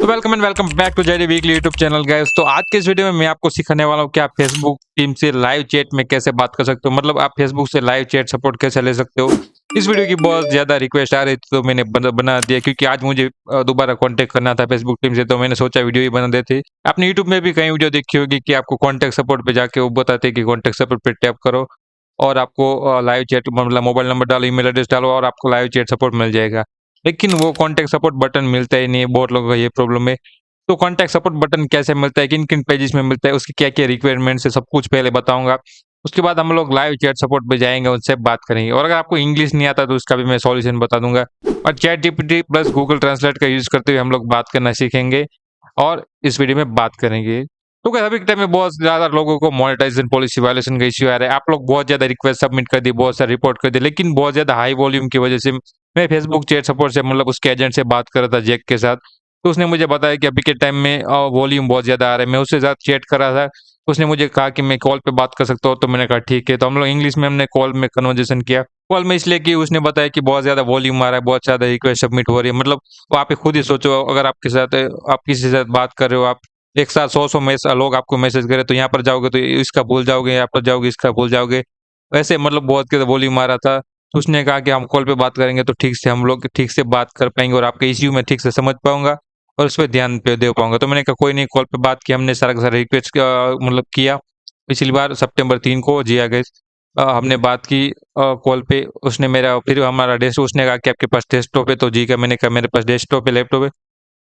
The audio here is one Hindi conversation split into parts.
तो welcome and welcome back to JD weekly YouTube channel guys. तो आज के इस वीडियो में मैं आपको सिखाने वाला हूँ कि आप फेसबुक टीम से लाइव चैट में कैसे बात कर सकते हो, मतलब आप फेसबुक से लाइव चैट सपोर्ट कैसे ले सकते हो। इस वीडियो की बहुत ज्यादा रिक्वेस्ट आ रही थी तो मैंने बना दिया, क्योंकि आज मुझे दोबारा कांटेक्ट करना था फेसबुक टीम से, तो मैंने सोचा वीडियो ही बना देते। आपने यूट्यूब में भी कई वीडियो देखी होगी कि आपको कॉन्टैक्ट सपोर्ट पे जाके वो बताते हैं कि कॉन्टैक्ट सपोर्ट पे टैप करो और आपको लाइव चैट मतलब मोबाइल नंबर डालो, ईमेल एड्रेस डालो और आपको लाइव चैट सपोर्ट मिल जाएगा। लेकिन वो कॉन्टैक्ट सपोर्ट बटन मिलता ही नहीं है, बहुत लोगों का ये प्रॉब्लम है। तो कॉन्टैक्ट सपोर्ट बटन कैसे मिलता है, किन-किन पेजेस में मिलता है, उसकी क्या-क्या रिक्वायरमेंट्स है, सब कुछ पहले बताऊँगा। उसके बाद हम लोग लाइव चैट सपोर्ट पे जाएँगे, उनसे बात करेंगे और अगर आपको इंग्लिश नहीं आता तो उसका भी मैं सॉल्यूशन बता दूँगा। और chat GPT plus Google translate का यूज़ करते हुए हम लोग बात करना सीखेंगे और इस वीडियो में बात करेंगे। तो क्या अभी के टाइम में बहुत ज़्यादा लोगों को मोनेटाइजेशन पॉलिसी वायलेशन का इश्यू आ रहा है। आप लोग बहुत ज़्यादा रिक्वेस्ट सबमिट कर दी, बहुत सारे रिपोर्ट कर दिए, लेकिन बहुत ज़्यादा हाई वॉल्यूम की वजह से मैं फेसबुक चैट सपोर्ट से मतलब उसके एजेंट से बात कर रहा था जैक के साथ। तो उसने मुझे बताया कि अभी के टाइम में वॉल्यूम बहुत ज़्यादा आ रहा है। मैं उसके साथ चैट कर रहा था, उसने मुझे कहा कि मैं कॉल पे बात कर सकता हूँ, तो मैंने कहा ठीक है। तो हम लोग इंग्लिश में हमने कॉल में कन्वर्सेशन किया। कॉल में इसलिए कि उसने बताया कि बहुत ज़्यादा वॉल्यूम आ रहा है, बहुत ज़्यादा रिक्वेस्ट सबमिट हो रही है। मतलब वो आप ही खुद ही सोचो, अगर आपके साथ आप किसी के साथ बात कर रहे हो, आप एक साथ 100-100 लोग आपको मैसेज करें, तो यहाँ पर जाओगे तो इसका भूल जाओगे, यहाँ पर जाओगे इसका भूल जाओगे। वैसे मतलब बहुत ज़्यादा वॉल्यूम आ रहा था। तो उसने कहा कि हम कॉल पे बात करेंगे तो ठीक से हम लोग ठीक से बात कर पाएँगे और आपके इश्यू में ठीक से समझ पाऊँगा और उस पे ध्यान पे दे पाऊँगा। तो मैंने कहा कोई नहीं, कॉल पे बात की हमने, सारा का सारा रिक्वेस्ट मतलब किया। पिछली बार सितंबर 3 को जी अगस्त हमने बात की कॉल पे। उसने मेरा फिर हमारा डेस्क उसने कहा कि आपके पास डेस्कटॉप है? तो जी का मैंने कहा मेरे पास डेस्कटॉप है, लैपटॉप है।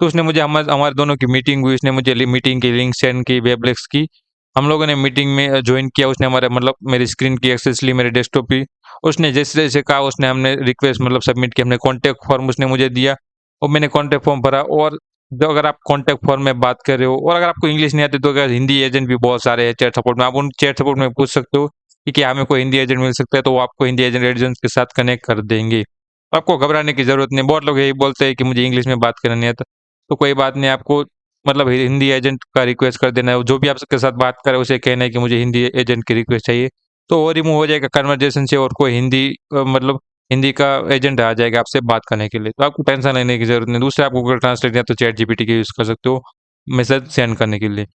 तो उसने मुझे हमारे हमारे दोनों की मीटिंग हुई, उसने मुझे मीटिंग की लिंक सेंड की, वेबएक्स की। हम लोगों ने मीटिंग में जॉइन किया, उसने हमारे मतलब मेरी स्क्रीन की एक्सेस ली, मेरे डेस्कटॉप की। उसने जैसे-जैसे कहा उसने हमने रिक्वेस्ट मतलब सबमिट की, हमने कॉन्टैक्ट फॉर्म उसने मुझे दिया और मैंने कॉन्टैक्ट फॉर्म भरा। और जो अगर आप कॉन्टैक्ट फॉर्म में बात कर रहे हो और अगर आपको इंग्लिश नहीं आती तो अगर हिंदी एजेंट भी बहुत सारे हैं चैट सपोर्ट में, आप उन चैट सपोर्ट में पूछ सकते हो कि क्या हमें कोई हिंदी एजेंट मिल सकता है, तो वो आपको हिंदी एजेंट के साथ कनेक्ट कर देंगे। आपको घबराने की ज़रूरत नहीं। बहुत लोग यही बोलते हैं कि मुझे इंग्लिश में बात करना नहीं आता, तो कोई बात नहीं, आपको मतलब हिंदी एजेंट का रिक्वेस्ट कर देना है। जो भी आपके साथ बात करे उसे कहना है कि मुझे हिंदी एजेंट की रिक्वेस्ट चाहिए, तो वो रिमूव हो जाएगा कन्वर्सेशन से और कोई हिंदी मतलब हिंदी का एजेंट आ जाएगा आपसे बात करने के लिए। तो आपको टेंशन लेने की ज़रूरत नहीं। दूसरा, आप गूगल ट्रांसलेट या तो चैट जीपीटी का यूज़ कर सकते हो मैसेज सेंड करने के लिए।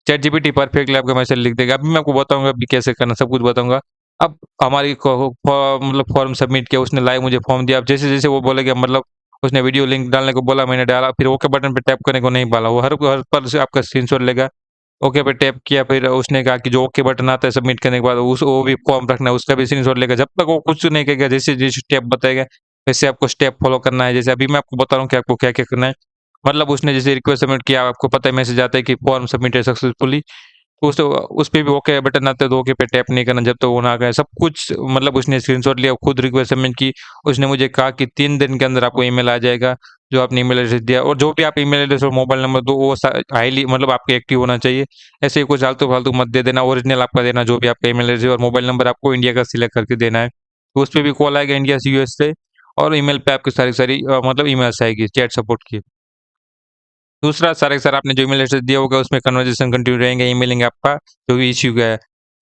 चैट जीपीटी परफेक्टली आपका मैसेज लिख देगा। अभी मैं आपको बताऊँगा अभी कैसे करना, सब कुछ बताऊँगा। अब हमारी मतलब फॉर्म सबमिट किया, उसने लाइव मुझे फॉर्म दिया। अब जैसे-जैसे वो बोलेगा मतलब उसने वीडियो लिंक डालने को बोला, मैंने डाला, फिर ओके बटन पे टैप करने को नहीं बोला। वो हर पल से आपका स्क्रीनशॉट लेगा। ओके पे टैप किया, फिर उसने कहा कि जो ओके बटन आता है सबमिट करने के बाद उस वो भी फॉर्म रखना है, उसका भी स्क्रीनशॉट लेगा। जब तक वो कुछ नहीं कहेगा, जैसे-जैसे स्टेप बताएगा, वैसे आपको स्टेप फॉलो करना है। जैसे अभी मैं आपको बता रहा हूँ कि आपको क्या-क्या करना है। मतलब उसने जैसे रिक्वेस्ट सबमिट किया, आपको पता है मैसेज आता है कि फॉर्म सबमिटेड सक्सेसफुली। उस पे भी ओके बटन आता है, तो ओके पे टैप नहीं करना जब तक वो ना कहे। सब कुछ मतलब उसने स्क्रीनशॉट लिया, खुद रिक्वेस्ट सबमिट की। उसने मुझे कहा कि 3 दिन के अंदर आपको ईमेल आ जाएगा, जो आपने ईमेल एड्रेस दिया, और जो भी आप ईमेल एड्रेस और मोबाइल नंबर दो वो हाईली मतलब आपके एक्टिव होना चाहिए। ऐसे ही कुछ आलतू-फालतू मत दे देना, ओरिजिनल आपका देना, जो भी आपका ईमेल एड्रेस और मोबाइल नंबर आपको इंडिया का सिलेक्ट करके देना है। तो उस पे भी कॉल आएगा इंडिया से, यूएस से, और ईमेल पे आपकी सारी-सारी मतलब ईमेल्स आएगी चैट सपोर्ट की। दूसरा, सारे के सारे आपने जो ईमेल एड्रेस दिया होगा उसमें कन्वर्सेशन कंटिन्यू रहेंगे, ईमेलिंग आपका जो भी इश्यू का है।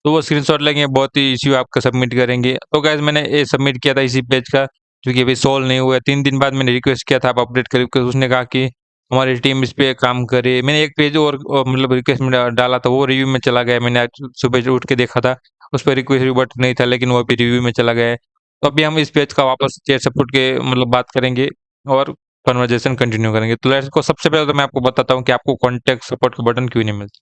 तो वो स्क्रीनशॉट लेंगे, बहुत ही इश्यू आपका सबमिट करेंगे। तो गाइस मैंने ये सबमिट किया था इसी पेज का, जो कि अभी सॉल्व नहीं हुआ है। 3 दिन बाद मैंने रिक्वेस्ट किया था आप अपडेट करिए, क्योंकि उसने कहा कि हमारी टीम इस पे काम करे। मैंने एक पेज और मतलब रिक्वेस्ट में डाला था, वो रिव्यू में चला गया। मैंने आज सुबह उठ के देखा था, उस पे रिक्वेस्ट भी बटन नहीं था, लेकिन वो अभी रिव्यू में चला गया है। तो अभी हम इस पेज का वापस चैट सपोर्ट के मतलब बात करेंगे और कन्वर्सेशन कंटिन्यू करेंगे। तो लेट्स गो। सबसे पहले तो मैं आपको बताता हूँ कि आपको कॉन्टैक्ट सपोर्ट का बटन क्यों नहीं मिलता।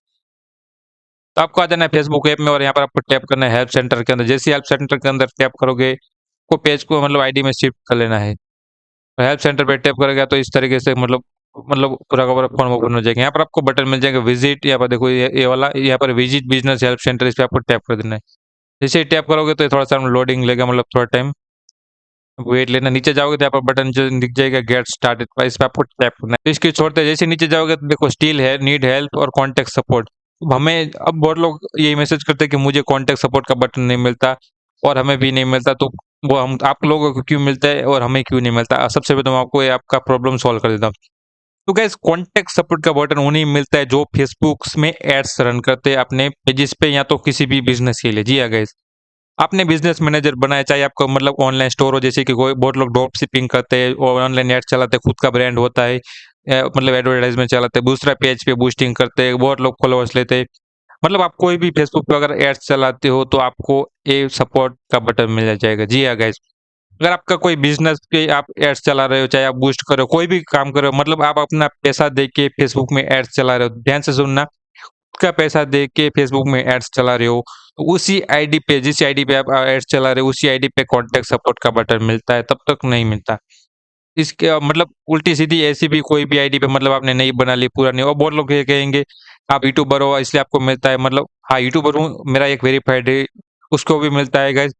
तो आपको आ जाना है फेसबुक ऐप में और यहाँ पर आपको टैप करना है हेल्प सेंटर के अंदर। जैसे ही हेल्प सेंटर के अंदर टैप करोगे, आपको पेज को मतलब आईडी में शिफ्ट कर लेना है। तो हेल्प सेंटर पे टैप करेगा तो इस तरीके से मतलब पूरा का पूरा फॉर्म ओपन हो जाएगा। यहाँ पर आपको बटन मिल जाएगा विजिट, यहाँ पर देखो ये वाला, यहाँ पर विजिट बिजनेस हेल्प सेंटर, इस पे आपको टैप कर देना है। जैसे ही टैप करोगे तो ये थोड़ा-सा लोडिंग लेगा, मतलब थोड़ा टाइम वेट लेना। नीचे जाओगे तो यहाँ पर बटन जो दिख जाएगा गेट स्टार्टेड का, इस पे आपको टैप करना है। तो इसको छोड़ते जैसे नीचे जाओगे तो देखो स्टिल है, नीड हेल्प और कॉन्टैक्ट सपोर्ट। हमें अब बहुत लोग यही मैसेज करते हैं कि मुझे कॉन्टैक्ट सपोर्ट का बटन नहीं मिलता और हमें भी नहीं मिलता, तो वो हम आप लोगों को क्यों मिलता है और हमें क्यों नहीं मिलता। सबसे पहले तो मैं आपको ये आपका प्रॉब्लम सॉल्व कर देता हूँ। तो गाइस, कॉन्टैक्ट सपोर्ट का बटन उन्हें मिलता है जो फेसबुक में एड्स रन करते हैं अपने पेजेस पे या तो किसी भी बिजनेस के लिए। जी हाँ गाइस, आपने बिजनेस मैनेजर बनाया, चाहे आपका मतलब ऑनलाइन स्टोर हो, जैसे कि कोई बहुत लोग ड्रॉप शिपिंग करते हैं और ऑनलाइन एड चलाते हैं, खुद का ब्रांड होता है, मतलब एडवर्टाइजमेंट चलाते हैं, दूसरा पेज पे बूस्टिंग करते हैं, बहुत लोग फॉलोअर्स लेते हैं। मतलब आप कोई भी फेसबुक पे अगर एड्स चलाते हो तो आपको ये सपोर्ट का बटन मिल जाएगा। जी हाँ गाइस, अगर आपका कोई बिज़नेस पे आप एड्स चला रहे हो, चाहे आप बूस्ट कर रहे हो, कोई भी काम कर रहे हो, मतलब आप अपना पैसा दे के फेसबुक में एड्स चला रहे हो, ध्यान से सुनना, का पैसा दे के फेसबुक में एड्स चला रहे हो, तो उसी आईडी पे, जिस आईडी पे आप एड्स चला रहे हो, उसी आईडी पे कॉन्टैक्ट सपोर्ट का बटन मिलता है, तब तक नहीं मिलता। इसके मतलब उल्टी-सीधी ऐसी भी कोई भी आईडी पे मतलब आपने नई बना ली, पूरा नहीं, और बहुत लोग ये कहेंगे आप यूट्यूबर हो इसलिए आपको मिलता है, मतलब हाँ, यूट्यूबर हूँ, मेरा एक वेरिफाइड है, उसको भी मिलता है गाइस।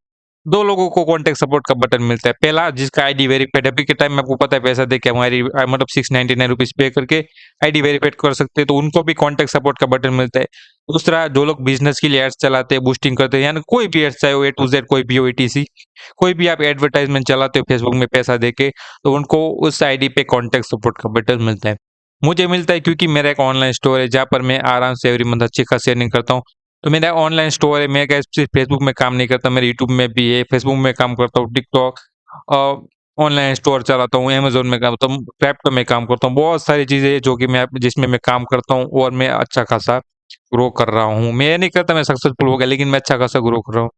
2 लोगों को कॉन्टैक्ट सपोर्ट का बटन मिलता है। पहला जिसका आईडी वेरिफाइड है, अभी के टाइम में आपको पता है पैसा देके हमारी मतलब ₹699 पे करके आईडी वेरिफाइड कर सकते हैं, तो उनको भी कॉन्टैक्ट सपोर्ट का बटन मिलता है। दूसरा जो लोग बिज़नेस के लिए एड्स चलाते हैं, बूस्टिंग करते हैं, यानी कोई भी एड्स, चाहे वो ए टू ज़ेड कोई भी हो, ईटीसी, कोई भी आप एडवर्टाइज़मेंट चलाते हो फेसबुक में पैसा देके, तो उनको उस आईडी पे कॉन्टैक्ट सपोर्ट का बटन मिलता है। मुझे मिलता है क्योंकि मेरा एक ऑनलाइन स्टोर है जहाँ पर मैं आराम से एवरी मंथ अच्छी खासी अर्निंग करता हूँ। तो मेरा ऑनलाइन स्टोर है, मैं क्या सिर्फ फेसबुक में काम नहीं करता, मेरे यूट्यूब में भी है, फेसबुक में काम करता हूँ, टिकटॉक, ऑनलाइन स्टोर चलाता हूँ, अमेज़न में काम करता हूँ, क्रिप्टो में काम करता हूँ, बहुत सारी चीज़ें हैं जो कि मैं जिसमें मैं काम करता हूँ और मैं अच्छा खासा ग्रो कर रहा हूँ। मैं ये नहीं कहता मैं सक्सेसफुल हो गया, लेकिन मैं अच्छा खासा ग्रो कर रहा हूँ।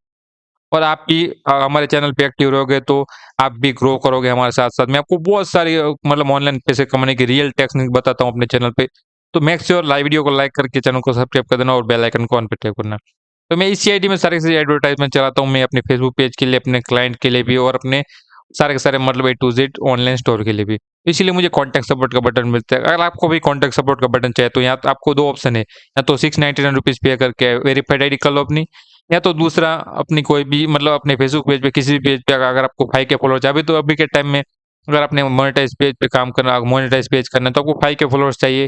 और आप भी हमारे चैनल पे एक्टिव रहोगे तो आप भी ग्रो करोगे हमारे साथ-साथ। मैं आपको बहुत सारी मतलब ऑनलाइन पैसे कमाने की रियल टेक्निक बताता हूँ अपने चैनल पे। तो मेक श्योर लाइव वीडियो को लाइक करके चैनल को सब्सक्राइब कर देना और बेल आइकन को ऑन पे टैप करना। तो मैं इसी आईडी में सारी से एडवर्टाइज़मेंट चलाता हूँ, मैं अपने फेसबुक पेज के लिए, अपने क्लाइंट के लिए भी और अपने सारे के सारे मतलब ए टू ज़ेड ऑनलाइन स्टोर के लिए भी। इसीलिए मुझे कॉन्टैक्ट सपोर्ट का बटन मिलता है। अगर आपको भी कॉन्टैक्ट सपोर्ट का बटन चाहिए तो यहाँ तो आपको 2 ऑप्शन है, या तो ₹699 पे करके वेरिफाइड आईडी कर लो अपनी, या तो दूसरा अपनी कोई भी मतलब अपने फेसबुक पेज पे, किसी भी पेज पे अगर आपको 5 के फॉलोअर्स, अभी तो अभी के टाइम में अगर आपने मोनेटाइज़ पेज पे काम करना, मोनेटाइज़ पेज करना है तो आपको 5 के फॉलोअर्स चाहिए,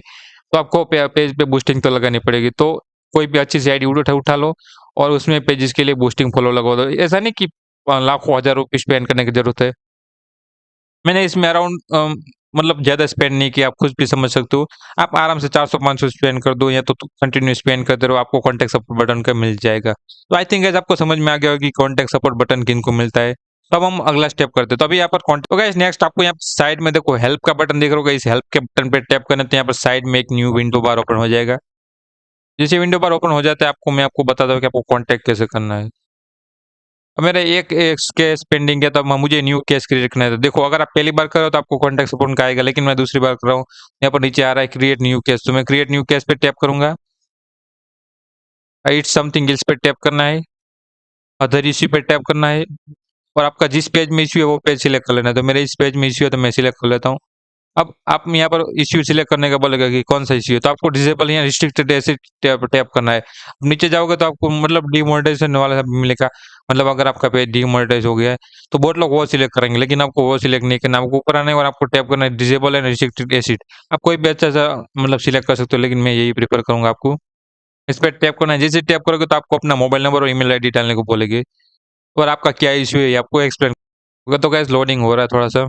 तो आपको पेज पे बूस्टिंग तो लगानी पड़ेगी। तो कोई भी अच्छी सी आईडी उठा उठा लो और उसमें पेजेस के लिए बूस्टिंग फॉलो लगवा दो। ऐसा नहीं कि लाखों हज़ारों रुपए स्पेंड करने की ज़रूरत है। मैंने इसमें अराउंड मतलब ज़्यादा स्पेंड नहीं किया, आप खुद भी समझ सकते हो। आप आराम से 400-500 स्पेंड कर दो, या तो कंटिन्यू स्पेंड करते रहो, आपको कॉन्टैक्ट सपोर्ट बटन का मिल जाएगा। तो आई थिंक गाइस आपको समझ में आ गया होगा कि कॉन्टैक्ट सपोर्ट बटन किनको मिलता है। तो अब हम अगला स्टेप करते हैं। तो अभी यहाँ पर तो गाइस नेक्स्ट आपको यहाँ साइड में देखो हेल्प का बटन दिख रहा होगा, इस हेल्प के बटन पे टैप करना, तो यहाँ पर साइड में एक न्यू विंडो बार ओपन हो जाएगा। जैसे विंडो बार ओपन हो जाता है, आपको मैं आपको बताता हूँ कि आपको कॉन्टैक्ट कैसे करना है। अब मेरा एक केस पेंडिंग है, तो अब मुझे न्यू केस क्रिएट करना है। तो देखो अगर आप पहली बार कर रहे हो तो आपको कॉन्टैक्ट सपोर्ट का आएगा, लेकिन मैं दूसरी बार कर रहा हूँ, यहाँ पर नीचे आ रहा है क्रिएट न्यू केस, तो मैं क्रिएट न्यू केस पे टैप करूंगा। इट्स समथिंग एल्स पे टैप करना है, अदर इश्यू पे टैप करना है, और आपका जिस पेज में इश्यू है वो पेज सिलेक्ट कर लेना है। तो मेरे इस पेज में इश्यू है तो मैं सिलेक्ट कर लेता हूँ। अब आप यहाँ पर इश्यू सिलेक्ट करने का बोलेगा कि कौन सा इश्यू है, तो आपको डिसेबल या रिस्ट्रिक्टेड ऐसे टैप टैप करना है। नीचे जाओगे तो आपको मतलब डिमोनेटाइजेशन वाला सब मिलेगा, मतलब अगर आपका पेज डिमोनेटाइज हो गया है तो बहुत लोग वो सिलेक्ट करेंगे, लेकिन आपको वो सिलेक्ट नहीं करना, आपको ऊपर आना है और आपको टैप करना है डिसेबल एंड रिस्ट्रिक्टेड एसिड। आप कोई भी अच्छा सा मतलब सिलेक्ट कर सकते हो, लेकिन मैं यही प्रेफर करूंगा आपको। इस पे टैप करना है, जैसे टैप करोगे तो आपको अपना मोबाइल नंबर और ईमेल आईडी डालने को बोलेगी, और आपका क्या इश्यू है ये आपको एक्सप्लेन होगा। तो गैस लोडिंग हो रहा है थोड़ा सा,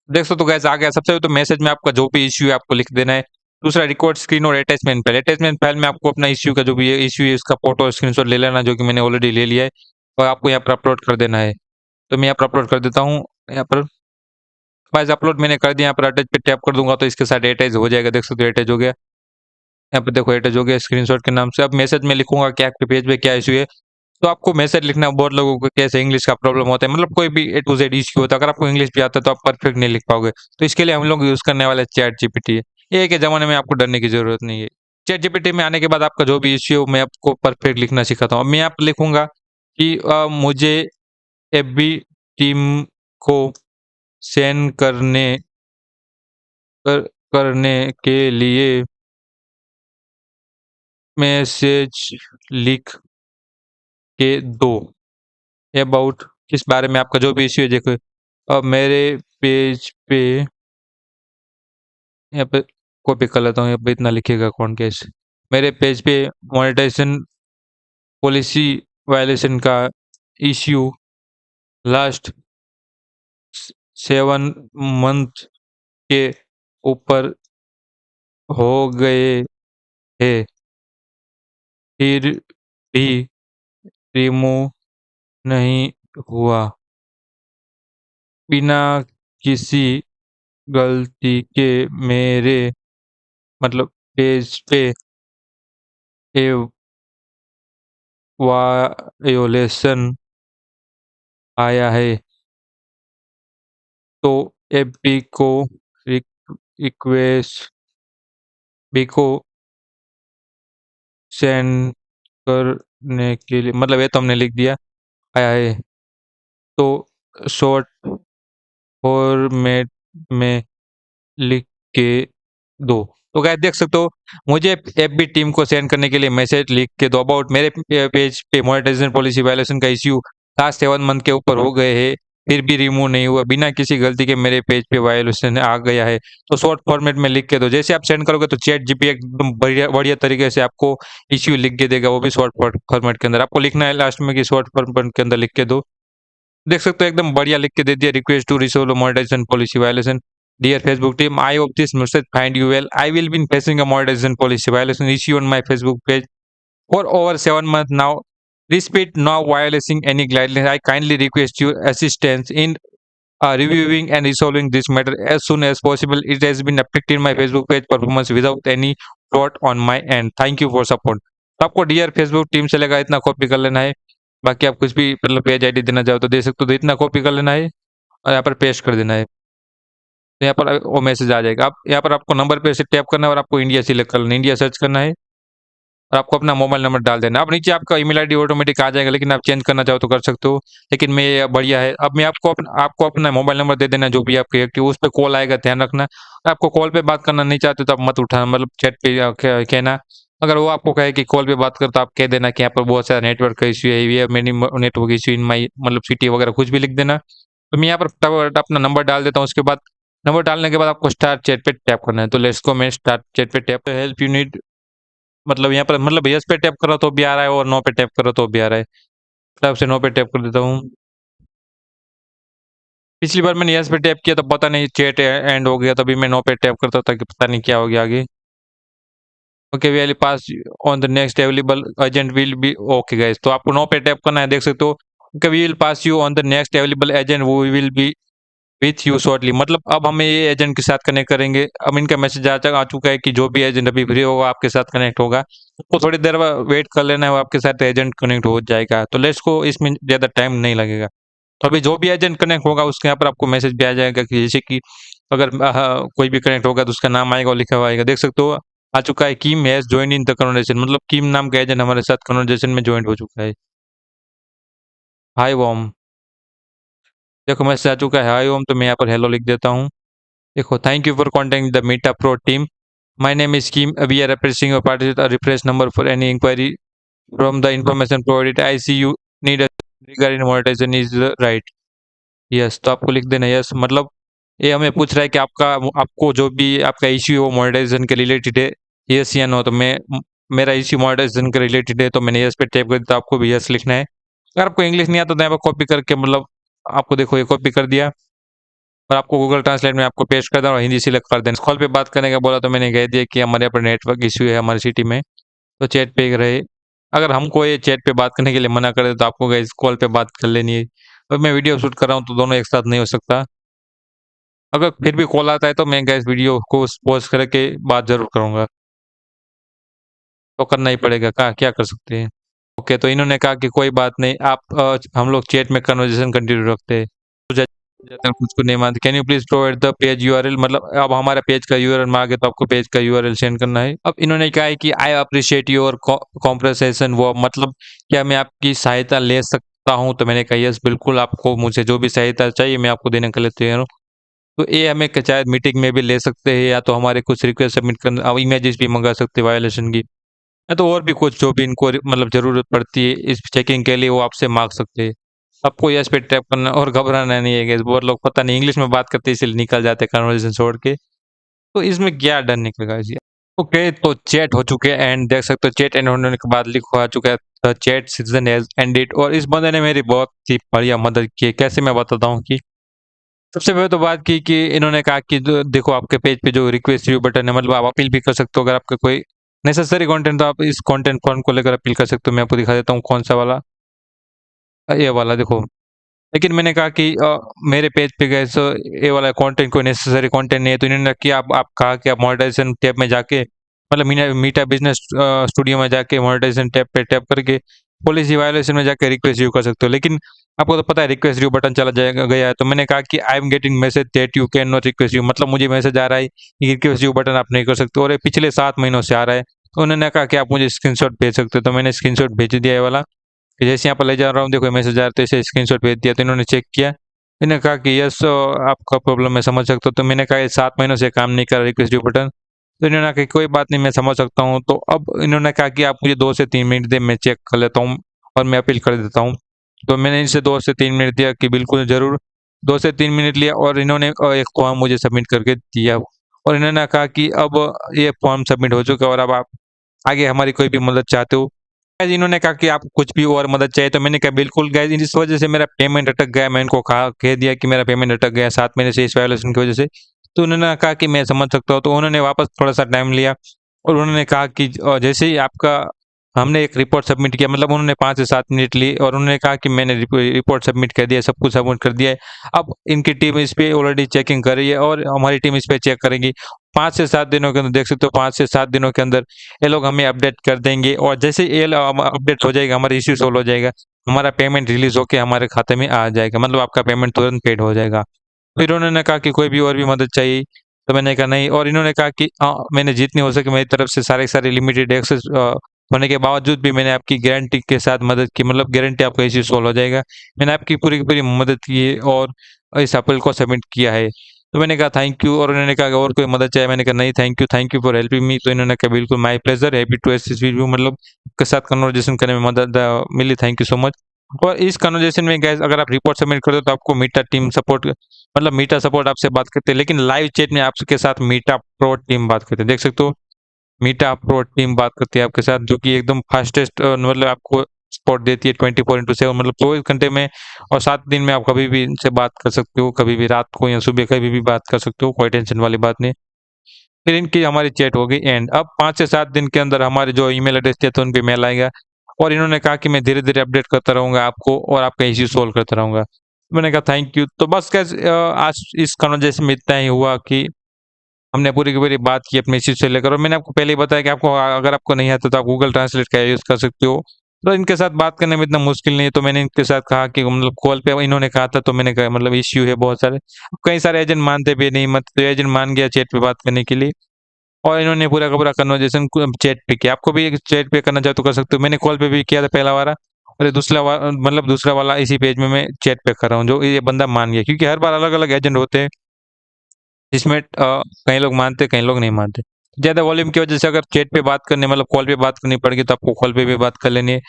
देख सकते हो गैस आ गया। सबसे पहले तो मैसेज में आपका जो भी इश्यू है आपको लिख देना है। दूसरा रिकॉर्ड स्क्रीन और अटैचमेंट फाइल में आपको अपना इश्यू का जो भी इश्यू है इसका फोटो स्क्रीनशॉट ले लेना, जो कि मैंने ऑलरेडी ले लिया है, और आपको यहाँ पर अपलोड कर देना है। तो मैं यहाँ पर अपलोड कर देता हूँ। यहाँ पर गाइस अपलोड मैंने कर दिया, यहाँ पर अटैच पे टैप कर दूंगा तो इसके साथ अटैच हो जाएगा। देख सकते हो अटैच हो गया, यहाँ पे देखो अटैच हो गया स्क्रीनशॉट के नाम से। अब मैसेज में लिखूंगा कि आपके पेज पे क्या इश्यू है, तो आपको मैसेज लिखना, बहुत लोगों को कैसे इंग्लिश का प्रॉब्लम होता है, मतलब कोई भी ए टू जेड इश्यू होता है, अगर आपको इंग्लिश भी आता है तो आप परफेक्ट नहीं लिख पाओगे। तो इसके लिए हम लोग यूज करने वाले चैट जीपीटी है। ये के ज़माने में आपको डरने की ज़रूरत नहीं है। चैट जीपीटी में आने के बाद आपका जो भी इश्यू है मैं आपको परफेक्ट लिखना सिखाता हूँ। अब मैं यहाँ पे लिखूँगा कि मुझे एफबी टीम को सेंड कर करने के लिए मैसेज लिख के दो। अबाउट किस बारे में आपका जो भी इश्यू है, देखो अब मेरे पेज पे यहाँ पे कॉपी कर लेता हूँ, यहाँ पे इतना लिखिएगा कौन कैसे। मेरे पेज पे मोनेटाइजेशन पॉलिसी वायलेशन का इश्यू लास्ट 7 मंथ के ऊपर हो गए हैं, फिर भी रिमूव नहीं हुआ, बिना किसी गलती के मेरे मतलब पेज पे ए वायोलेशन आया है तो एफबी को रिक्वेस्ट बी को सेंड करने के लिए मतलब ये तो हमने लिख दिया आया है तो शॉर्ट फॉर्मेट में लिख के दो। तो गाइस देख सकते हो मुझे एफबी टीम को सेंड करने के लिए मैसेज लिख के दो अबाउट मेरे पेज पे मोनेटाइजेशन पॉलिसी वायलेशन का इश्यू लास्ट 7 मंथ के ऊपर हो गए हैं फिर भी रिमूव नहीं हुआ बिना किसी गलती के मेरे पेज पे वायलेशन आ गया है तो शॉर्ट फॉर्मेट में लिख के दो। जैसे आप सेंड करोगे तो चैट जीपी एकदम बढ़िया बढ़िया तरीके से आपको इश्यू लिख के देगा वो भी शॉर्ट फॉर्मेट के अंदर। आपको लिखना है लास्ट में कि शॉर्ट फॉर्मेट के अंदर लिख के दो। देख सकते हो एकदम बढ़िया लिख के दे दिया request to resolve monetization policy violation dear Facebook team I hope this message find you well I will be facing a monetization policy violation issue on my Facebook page for over 7 months now respect now violating any guidelines I kindly request your assistance in reviewing and resolving this matter as soon as possible it has been affecting my Facebook page performance without any fraud on my end thank you for support। तो आपको डियर फेसबुक टीम से लगा इतना कॉपी कर लेना है बाकी आप कुछ भी मतलब पेज आईडी देना चाहो तो दे सकते हो तो इतना कॉपी कर लेना है और यहाँ पर पेस्ट कर देना है तो यहाँ पर वो मैसेज आ जाएगा। आप यहाँ पर आपको नंबर पे से टैप करना है और आपको इंडिया सिलेक्ट कर लेना है इंडिया सर्च करना है और आपको अपना मोबाइल नंबर डाल देना। अब नीचे आपका ईमेल आईडी ऑटोमेटिक आ जाएगा लेकिन आप चेंज करना चाहो तो कर सकते हो लेकिन मैं ये बढ़िया है। अब मैं आपको अपना मोबाइल नंबर दे देना जो भी आपके एक्टिव उस पर कॉल आएगा ध्यान रखना। आपको कॉल पे बात करना नहीं चाहते तो आप मत उठाना मतलब चैट पे कहना। अगर वो आपको कहे कि कॉल पे बात कर तो आप कह देना कि यहाँ पर बहुत सारा नेटवर्क का इश्यू है ये मेनी नेटवर्क इश्यू इन माई मतलब सिटी वगैरह कुछ भी लिख देना। तो मैं यहाँ पर फटाफट अपना नंबर डाल देता हूँ उसके बाद नंबर डालने के बाद आपको स्टार्ट चैट पे टैप करना है। तो लेट्स गो मैं स्टार्ट चैट पे टैप हेल्प यू नीड मतलब यहाँ पर मतलब यस पे टैप करो तो भी आ रहा है और नो पे टैप करो तो भी आ रहा है। तब से नो पे टैप कर देता हूँ। पिछली बार मैंने यस पे टैप किया तो पता नहीं चैट एंड हो गया तभी मैं नो पे टैप करता था कि पता नहीं क्या हो गया आगे। Okay we will pass on the next available agent will be okay guys तो आपको नो पे टैप करना है देख सकते हो कि we will pass you on the next available agent वो will be with you shortly मतलब अब हमें ये एजेंट के साथ कनेक्ट करेंगे। अब इनका मैसेज आ चुका है कि जो भी एजेंट अभी फ्री होगा आपके साथ कनेक्ट होगा तो थोड़ी देर वेट कर लेना है वो आपके साथ एजेंट कनेक्ट हो जाएगा। तो लेट्स को इसमें ज़्यादा टाइम नहीं लगेगा। तो अभी जो भी एजेंट कनेक्ट होगा उसके यहाँ पर आपको मैसेज भी आ जाएगा कि जैसे कि अगर कोई भी कनेक्ट होगा तो उसका नाम आएगा और लिखा हुआ आएगा देख सकते हो आ चुका है Kim has join in the conversation मतलब किम नाम का एजेंट हमारे साथ कन्वर्सेशन में ज्वाइन हो चुका है। हाय वॉम देखो मैसेज आ चुका है हाय वॉम तो मैं यहाँ पर हेलो लिख देता हूँ। देखो thank you for contacting the Meta pro team my name is Kim we are representing your party refresh number for any inquiry from the information provided I see you need regarding monetization is right yes तो आपको लिख देना यस मतलब ये हमें पूछ रहा है कि आपको जो भी आपका इश्यू है वो मोनेटाइजेशन के रिलेटेड है यस या नो। तो मैं मेरा इश्यू मोनेटाइजेशन के रिलेटेड है तो मैंने यस पे टैप कर दिया तो आपको भी यस लिखना है। अगर आपको इंग्लिश नहीं आता तो यहाँ पर कॉपी करके मतलब आपको देखो ये कॉपी कर दिया और आपको गूगल ट्रांसलेट में आपको पेस्ट कर देना और हिंदी सिलेक्ट कर देना। कॉल पे बात करने का बोला तो मैंने कह दिया कि हमारे यहाँ पर नेटवर्क इश्यू है हमारी सिटी में तो चैट पे रहे। अगर हमको ये चैट पे बात करने के लिए मना कर दे तो आपको गाइस कॉल पे बात कर लेनी है। अब मैं वीडियो शूट कर रहा हूँ तो दोनों एक साथ नहीं हो सकता। अगर फिर भी कॉल आता है तो मैं गाइस वीडियो को पॉज करके बात ज़रूर करूँगा। तो करना ही पड़ेगा क्या कर सकते हैं। ओके तो इन्होंने कहा कि कोई बात नहीं आप हम लोग चैट में कन्वर्सेशन कंटिन्यू रखते हैं। जाता है कुछ को नहीं मानते can you please provide the page URL मतलब अब हमारा पेज का यूआरएल मांगे तो आपको पेज का यूआरएल सेंड करना है। अब इन्होंने कहा है कि आई अप्रिशिएट योर कॉम्प्रेसेशन वो मतलब क्या मैं आपकी सहायता ले सकता हूं तो मैंने कहा यस बिल्कुल आपको मुझे जो भी सहायता चाहिए मैं आपको देने के लिए तैयार हूँ। तो ये हमें शायद मीटिंग में भी ले सकते हैं या तो हमारे कुछ रिक्वेस्ट सबमिट करना अब इमेजेस भी मंगा सकते हैं वायलेशन की या तो और भी कुछ जो भी इनको मतलब ज़रूरत पड़ती है इस चेकिंग के लिए वो आपसे माँग सकते हैं। आपको यस पे टैप करना और घबराना नहीं है गाइस बहुत लोग पता नहीं इंग्लिश में बात करते हैं इसलिए निकल जाते हैं कन्वर्सेशन छोड़ के। तो इसमें क्या डर निकलेगा जी। ओके तो चैट हो चुके हैं एंड देख सकते हो चैट एंड होने के बाद लिखा आ चुका है the chat season has ended और इस बंदे ने मेरी बहुत ही बढ़िया मदद की है। कैसे मैं बताता हूँ कि सबसे पहले तो बात की कि इन्होंने कहा कि जो देखो आपके पेज पे जो रिक्वेस्ट व्यू बटन है मतलब आप अपील भी कर सकते हो अगर आपका कोई नेसेसरी कंटेंट तो आप इस कंटेंट फॉर्म को लेकर अपील कर सकते हो। मैं आपको दिखा देता हूँ कौन सा वाला ये वाला देखो लेकिन मैंने कहा कि मेरे पेज पे गैस ये वाला कंटेंट कोई नेसेसरी कंटेंट नहीं है, तो इन्होंने किया आप कहा कि आप मोनेटाइजेशन टैब में जाके मतलब मीना मीटा बिज़नेस स्टूडियो में जाके मोनेटाइजेशन टैब पे टैप करके पॉलिसी वायलेशन में जाके रिक्वेस्ट रिव्यू कर सकते हो। लेकिन आपको तो पता है रिक्वेस्ट रिव्यू बटन चला जाएगा गया है, तो मैंने कहा कि I am getting message that you can not request review, मतलब मुझे मैसेज आ रहा है कि रिक्वेस्ट रिव्यू बटन आप नहीं कर सकते और ये पिछले 7 महीनों से आ रहा है। तो उन्होंने कहा कि आप मुझे स्क्रीनशॉट भेज सकते हो, तो मैंने स्क्रीनशॉट भेज दिया ये वाला। कि जैसे यहाँ पर ले जा रहा हूँ, देखो मैसेज आ रहा है, तो ऐसे स्क्रीनशॉट भेज दिया, तो इन्होंने चेक किया। इन्होंने कहा कि यस आपका प्रॉब्लम मैं समझ सकता हूँ। तो मैंने कहा ये 7 महीनों से काम नहीं कर रहा रिक्वेस्ट ड्यू बटन। तो इन्होंने कहा कि कोई बात नहीं मैं समझ सकता हूँ। तो अब इन्होंने कहा कि आप मुझे 2 से 3 मिनट दें, मैं चेक कर लेता हूँ और मैं अपील कर देता हूँ। तो मैंने इनसे 2 से 3 मिनट दिया कि बिल्कुल ज़रूर। 2 से 3 मिनट लिया और इन्होंने एक फॉर्म मुझे सबमिट करके दिया और इन्होंने कहा कि अब ये फॉर्म सबमिट हो चुका है और अब आप आगे हमारी कोई भी मदद चाहते हो। गाइस इन्होंने कहा कि आपको कुछ भी और मदद चाहिए, तो मैंने कहा बिल्कुल गाइस इस वजह से मेरा पेमेंट अटक गया। मैं इनको कहा कह दिया कि मेरा पेमेंट अटक गया 7 महीने से इस वायलेशन की वजह से। तो उन्होंने कहा कि मैं समझ सकता हूँ, तो उन्होंने वापस थोड़ा-सा टाइम लिया और उन्होंने कहा कि जैसे ही आपका हमने एक रिपोर्ट सबमिट किया, मतलब उन्होंने 5 से 7 मिनट लिए और उन्होंने कहा कि मैंने रिपोर्ट सबमिट कर दिया है, सब कुछ सबमिट कर दिया है। अब इनकी टीम इस पे ऑलरेडी चेकिंग कर रही है और हमारी टीम इस पे चेक करेगी। 5 से 7 दिनों के अंदर देख सकते हो, 5 से 7 दिनों के अंदर ये लोग हमें अपडेट कर देंगे और जैसे ये अपडेट हो जाएगा, हमारा इश्यू सॉल्व हो जाएगा, हमारा पेमेंट रिलीज़ होके हमारे खाते में आ जाएगा, मतलब आपका पेमेंट तुरंत पेड हो जाएगा। फिर उन्होंने कहा कि कोई भी और भी मदद चाहिए? तो मैंने कहा नहीं, और इन्होंने कहा कि मैंने जितनी हो सके मेरी तरफ से सारे के सारे लिमिटेड एक्सेस होने के बावजूद भी मैंने आपकी गारंटी के साथ मदद की, मतलब गारंटी आपका इश्यू सॉल्व हो जाएगा। मैंने आपकी पूरी की पूरी मदद की है और इस अपील को सबमिट किया है। तो मैंने कहा थैंक यू और उन्होंने कहा कि और कोई मदद चाहिए? मैंने कहा नहीं thank you for helping me. तो इन्होंने कहा बिल्कुल my pleasure, happy to assist with you, मतलब आपके साथ कन्वर्सेशन करने में मदद मिली, थैंक यू सो मच। और इस कन्वर्सेशन में गाइस अगर आप रिपोर्ट सबमिट कर दो तो आपको मीटा टीम सपोर्ट मतलब मीटा सपोर्ट आपसे बात करते हैं, लेकिन लाइव चैट में आपके साथ मीटा प्रो टीम बात करते हैं। देख सकते हो मीटा प्रो टीम बात करती है आपके साथ, जो कि एकदम फास्टेस्ट मतलब आपको सपोर्ट देती है 24/7, मतलब 24 घंटे में और 7 दिन में आप कभी भी इनसे बात कर सकते हो, कभी भी रात को या सुबह कभी भी बात कर सकते हो, कोई टेंशन वाली बात नहीं। फिर इनकी हमारी चैट हो गई एंड। अब 5 से 7 दिन के अंदर हमारे जो ईमेल एड्रेस थे तो उन पे मेल आएगा और इन्होंने कहा कि मैं धीरे-धीरे अपडेट करता रहूँगा आपको और आपका इश्यू सॉल्व करता रहूँगा। मैंने कहा थैंक यू। तो बस गाइस आज इस कन्वर्सेशन में इतना ही हुआ कि हमने पूरी की पूरी बात की अपने इश्यू से लेकर, और मैंने आपको पहले ही बताया कि आपको अगर आपको नहीं आता तो आप गूगल ट्रांसलेट का यूज़ कर सकते हो। तो इनके साथ बात करने में इतना मुश्किल नहीं है, तो मैंने इनके साथ कहा कि मतलब कॉल पे इन्होंने कहा था, तो मैंने कहा मतलब इश्यू है बहुत सारे। कई सारे एजेंट मानते भी नहीं, मत तो एजेंट मान गया चैट पे बात करने के लिए और इन्होंने पूरा का पूरा कन्वर्सेशन को चैट पे किया। आपको भी चैट पे करना चाहो तो कर सकते हो। मैंने कॉल पे भी किया था पहला वाला और ये दूसरा वाला इसी पेज में मैं चैट पे कर रहा हूँ, जो ये बंदा मान गया, क्योंकि हर बार अलग-अलग एजेंट होते हैं। इसमें कई लोग मानते हैं, कई लोग नहीं मानते। ज़्यादा वॉल्यूम की वजह से अगर चैट पे बात करनी मतलब कॉल पे बात करनी पड़ेगी, तो आपको कॉल पे भी बात कर लेनी है।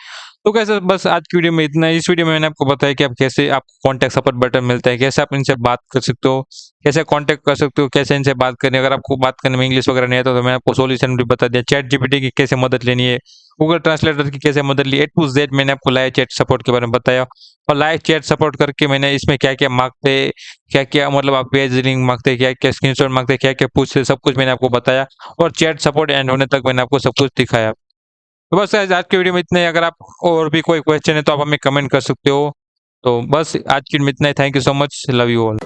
तो कैसे बस आज की वीडियो में इतना है। इस वीडियो में मैंने आपको बताया कि आप कैसे आपको कॉन्टैक्ट सपोर्ट बटन मिलता है, कैसे आप इनसे बात कर सकते हो, कैसे कॉन्टैक्ट कर सकते हो, कैसे इनसे बात करनी है। अगर आपको बात करने में इंग्लिश वगैरह नहीं आता तो मैंने आपको सॉल्यूशन भी बता दिया। चैट जीपीटी की कैसे मदद लेनी है, गूगल ट्रांसलेटर की कैसे मदद ली, ए टू ज़ेड मैंने आपको लाइव चैट सपोर्ट के बारे में बताया और लाइव चैट सपोर्ट करके मैंने इसमें क्या-क्या माँगते, क्या-क्या मतलब आप पेज लिंक माँगते, क्या-क्या स्क्रीनशॉट माँगते, क्या-क्या पूछते, सब कुछ मैंने आपको बताया और चैट सपोर्ट एंड होने तक मैंने आपको सब कुछ दिखाया। तो बस आज की वीडियो में इतना ही। अगर आप और भी कोई क्वेश्चन है तो आप हमें कमेंट कर सकते हो। तो बस आज की वीडियो में इतना ही। Thank you so much. Love you all.